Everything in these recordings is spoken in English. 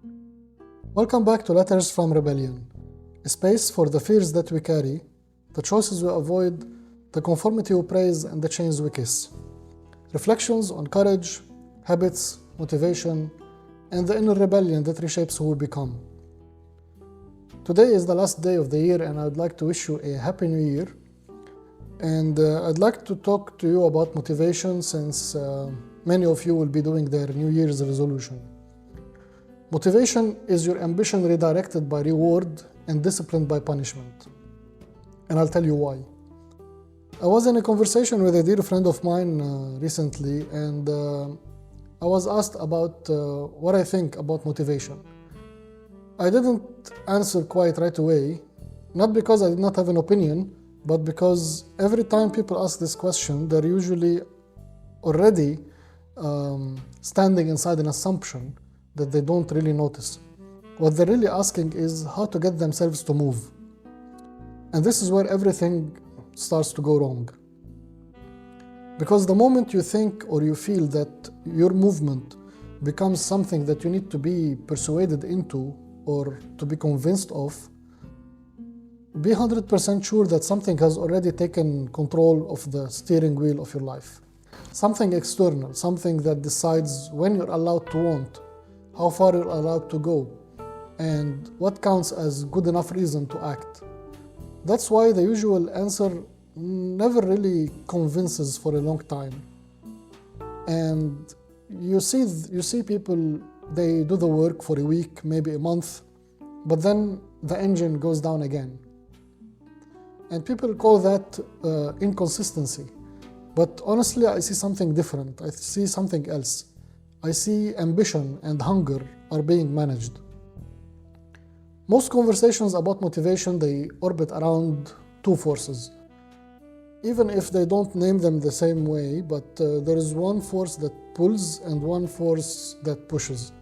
Welcome back to Letters from Rebellion, a space for the fears that we carry, the choices we avoid, the conformity we praise, and the chains we kiss. Reflections on courage, habits, motivation, and the inner rebellion that reshapes who we become. Today is the last day of the year, and I'd like to wish you a Happy New Year. And I'd like to talk to you about motivation, since many of you will be doing their New Year's resolution. Motivation is your ambition redirected by reward and disciplined by punishment. And I'll tell you why. I was in a conversation with a dear friend of mine recently, and I was asked about what I think about motivation. I didn't answer quite right away, not because I did not have an opinion, but because every time people ask this question, they're usually already standing inside an assumption that they don't really notice. What they're really asking is how to get themselves to move. And this is where everything starts to go wrong. Because the moment you think or you feel that your movement becomes something that you need to be persuaded into or to be convinced of, be 100% sure that something has already taken control of the steering wheel of your life. Something external, something that decides when you're allowed to want, how far you're allowed to go, and what counts as good enough reason to act. That's why the usual answer never really convinces for a long time. And you see people, they do the work for a week, maybe a month, but then the engine goes down again. And people call that inconsistency. But honestly, I see something different. I see something else. I see ambition and hunger are being managed. Most conversations about motivation, they orbit around two forces. Even if they don't name them the same way, but there is one force that pulls and one force that pushes.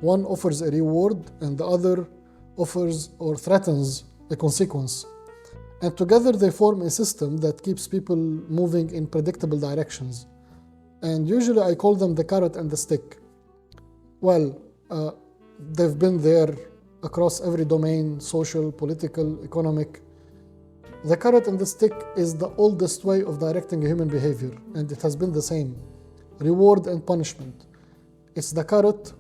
One offers a reward and the other offers or threatens a consequence. And together they form a system that keeps people moving in predictable directions. And usually I call them the carrot and the stick. Well, they've been there across every domain, social, political, economic. The carrot and the stick is the oldest way of directing human behavior, and it has been the same. Reward and punishment. It's the carrot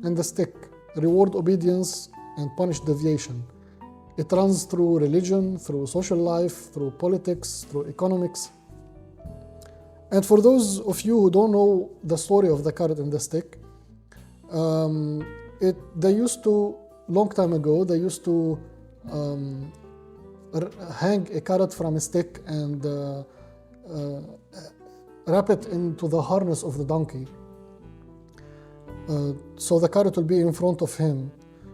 and the stick. Reward obedience and punish deviation. It runs through religion, through social life, through politics, through economics. And for those of you who don't know the story of the carrot and the stick, they used to, long time ago, they used to hang a carrot from a stick and wrap it into the harness of the donkey. So the carrot will be in front of him.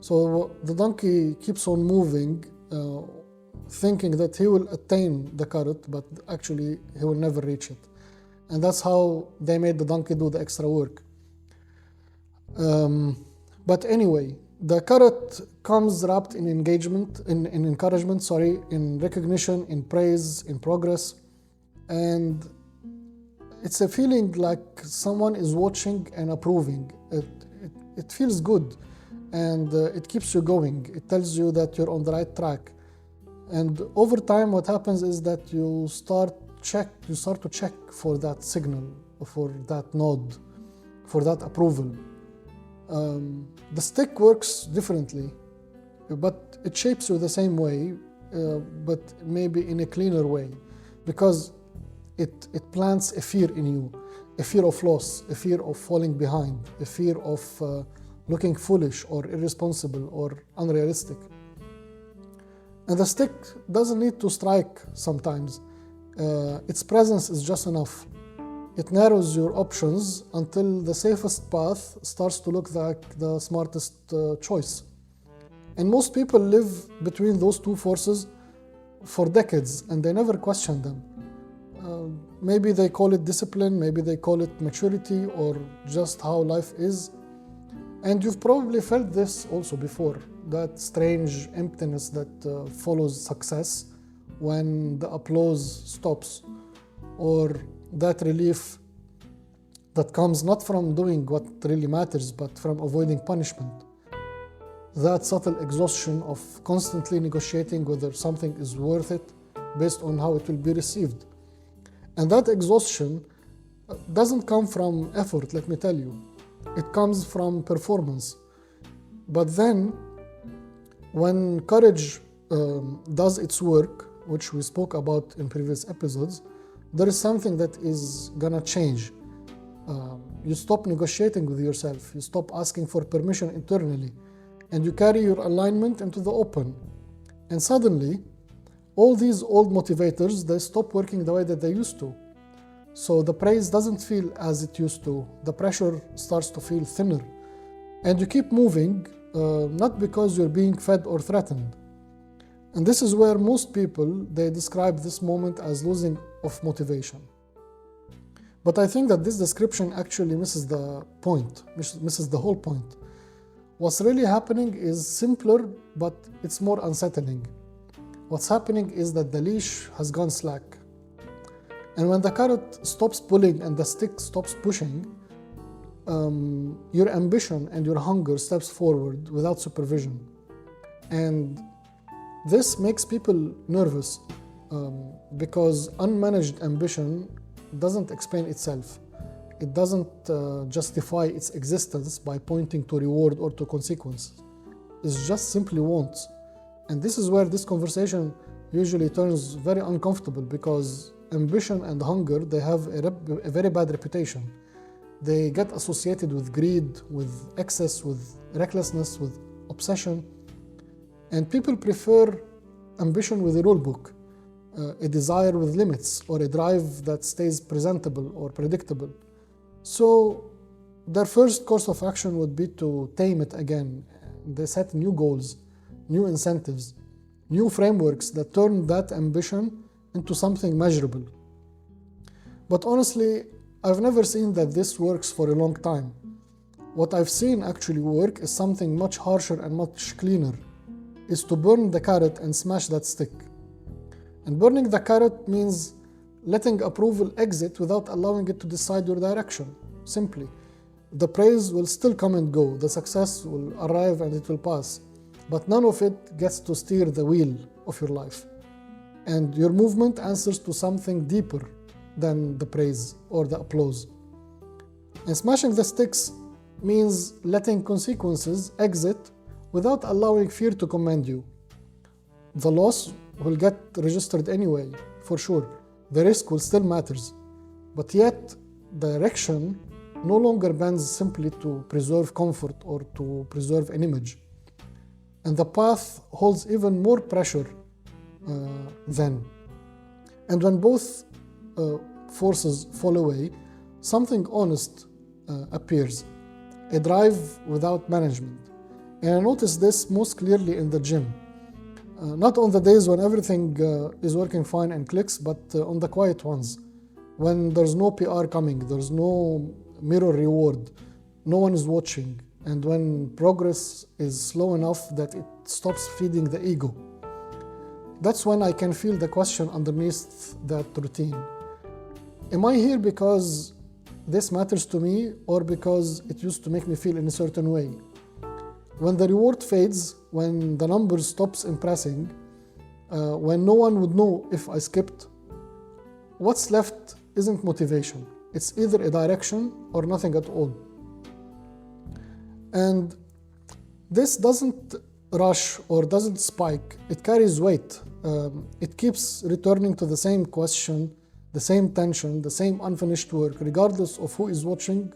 So the donkey keeps on moving, thinking that he will attain the carrot, but actually he will never reach it. And that's how they made the donkey do the extra work. But anyway, the carrot comes wrapped in engagement, in encouragement, in recognition, in praise, in progress. And it's a feeling like someone is watching and approving. It feels good. And it keeps you going. It tells you that you're on the right track. And over time, what happens is that you start to check for that signal, for that nod, for that approval. The stick works differently, but it shapes you the same way, but maybe in a cleaner way, because it plants a fear in you, a fear of loss, a fear of falling behind, a fear of looking foolish or irresponsible or unrealistic. And the stick doesn't need to strike sometimes. Its presence is just enough. It narrows your options until the safest path starts to look like the smartest choice. And most people live between those two forces for decades, and they never question them. Maybe they call it discipline, maybe they call it maturity, or just how life is. And you've probably felt this also before, that strange emptiness that follows success when the applause stops, or that relief that comes not from doing what really matters, but from avoiding punishment. that subtle exhaustion of constantly negotiating whether something is worth it based on how it will be received. And that exhaustion doesn't come from effort, let me tell you. It comes from performance. But then, when courage does its work, which we spoke about in previous episodes, there is something that is gonna change. You stop negotiating with yourself, you stop asking for permission internally, and you carry your alignment into the open. And suddenly, all these old motivators, they stop working the way that they used to. So the praise doesn't feel as it used to. The pressure starts to feel thinner. And you keep moving, not because you're being fed or threatened. And this is where most people, they describe this moment as losing of motivation. But I think that this description actually misses the point, misses the whole point. What's really happening is simpler, but it's more unsettling. What's happening is that the leash has gone slack. And when the carrot stops pulling and the stick stops pushing, your ambition and your hunger steps forward without supervision. And this makes people nervous because unmanaged ambition doesn't explain itself. It doesn't justify its existence by pointing to reward or to consequences. It just simply wants. And this is where this conversation usually turns very uncomfortable, because ambition and hunger, they have a very bad reputation. They get associated with greed, with excess, with recklessness, with obsession. And people prefer ambition with a rule book, a desire with limits, or a drive that stays presentable or predictable. So their first course of action would be to tame it again. They set new goals, new incentives, new frameworks that turn that ambition into something measurable. But honestly, I've never seen that this works for a long time. What I've seen actually work is something much harsher and much cleaner, is to burn the carrot and smash that stick. And burning the carrot means letting approval exit without allowing it to decide your direction, simply. The praise will still come and go, the success will arrive and it will pass, but none of it gets to steer the wheel of your life. And your movement answers to something deeper than the praise or the applause. And smashing the sticks means letting consequences exit without allowing fear to command you. The loss will get registered anyway, for sure. The risk will still matters. But yet, direction no longer bends simply to preserve comfort or to preserve an image. And the path holds even more pressure then. And when both forces fall away, something honest appears, a drive without management. And I notice this most clearly in the gym. Not on the days when everything is working fine and clicks, but on the quiet ones. When there's no PR coming, there's no mirror reward, no one is watching, and when progress is slow enough that it stops feeding the ego. That's when I can feel the question underneath that routine. Am I here because this matters to me, or because it used to make me feel in a certain way? When the reward fades, when the numbers stops impressing, when no one would know if I skipped, what's left isn't motivation. It's either a direction or nothing at all. And this doesn't rush or doesn't spike. It carries weight. It keeps returning to the same question, the same tension, the same unfinished work, regardless of who is watching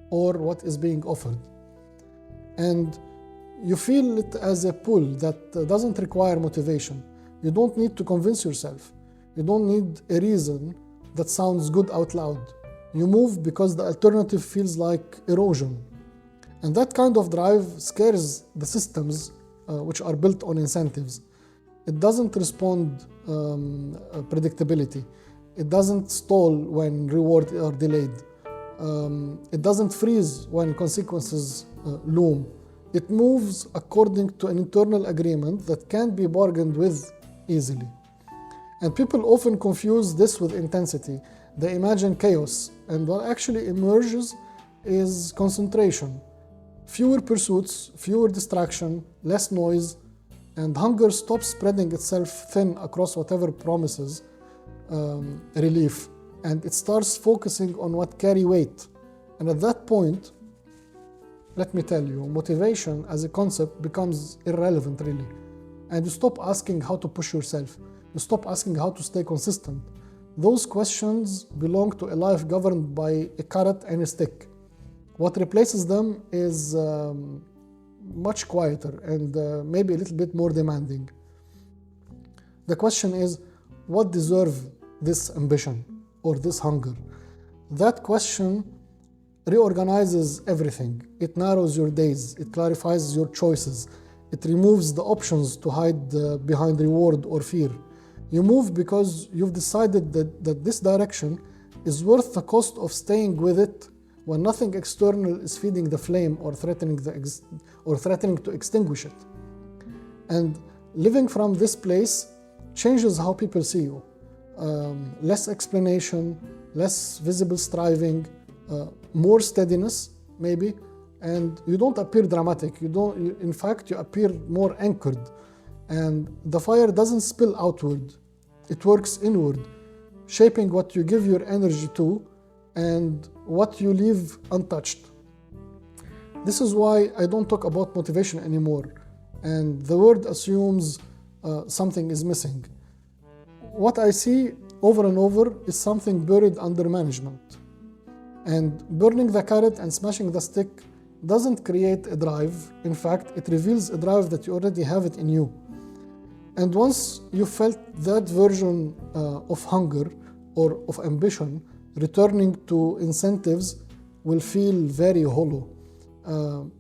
or what is being offered. And you feel it as a pull that doesn't require motivation. You don't need to convince yourself. You don't need a reason that sounds good out loud. You move because the alternative feels like erosion. And that kind of drive scares the systems which are built on incentives. It doesn't respond predictability. It doesn't stall when rewards are delayed. It doesn't freeze when consequences loom. It moves according to an internal agreement that can't be bargained with easily. And people often confuse this with intensity. They imagine chaos, and what actually emerges is concentration. Fewer pursuits, fewer distraction, less noise, and hunger stops spreading itself thin across whatever promises relief, and it starts focusing on what carry weight. And at that point, let me tell you, motivation as a concept becomes irrelevant really. And you stop asking how to push yourself. You stop asking how to stay consistent. Those questions belong to a life governed by a carrot and a stick. What replaces them is much quieter and maybe a little bit more demanding. The question is, what deserves this ambition or this hunger? That question reorganizes everything. It narrows your days, it clarifies your choices, it removes the options to hide behind reward or fear. You move because you've decided that this direction is worth the cost of staying with it when nothing external is feeding the flame or threatening to extinguish it. And living from this place changes how people see you. Less explanation, less visible striving, more steadiness maybe, and you don't appear dramatic. In fact, you appear more anchored. And the fire doesn't spill outward, it works inward, shaping what you give your energy to and what you leave untouched. This is why I don't talk about motivation anymore, and the word assumes something is missing. What I see over and over is something buried under management. And burning the carrot and smashing the stick doesn't create a drive. In fact, it reveals a drive that you already have it in you. And once you felt that version of hunger or of ambition, returning to incentives will feel very hollow.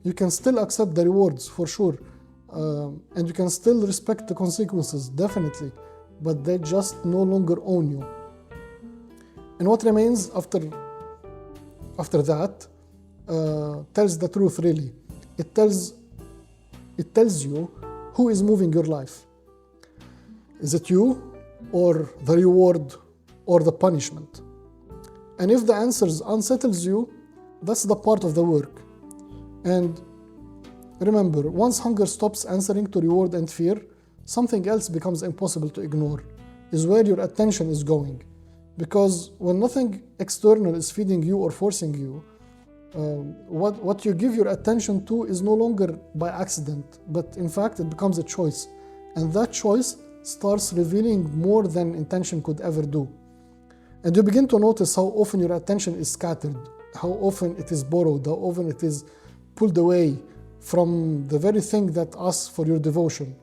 You can still accept the rewards for sure, and you can still respect the consequences, definitely, but they just no longer own you. And what remains after that tells the truth really. It tells you who is moving your life. Is it you, or the reward, or the punishment? And if the answers unsettles you, that's the part of the work. And remember, once hunger stops answering to reward and fear, something else becomes impossible to ignore, is where your attention is going. Because when nothing external is feeding you or forcing you, what you give your attention to is no longer by accident, but in fact it becomes a choice. And that choice starts revealing more than intention could ever do. And you begin to notice how often your attention is scattered, how often it is borrowed, how often it is pulled away from the very thing that asks for your devotion.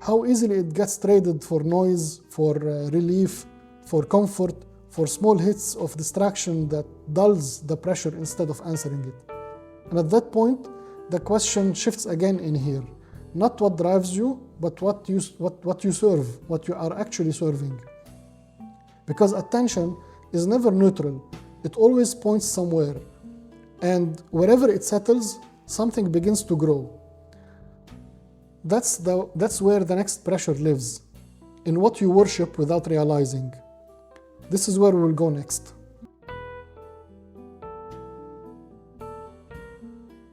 How easily it gets traded for noise, for relief, for comfort, for small hits of distraction that dulls the pressure instead of answering it. And at that point, the question shifts again in here. Not what drives you, but what you serve, what you are actually serving. Because attention is never neutral. It always points somewhere. And wherever it settles, something begins to grow. That's where the next pressure lives, in what you worship without realizing. This is where we will go next.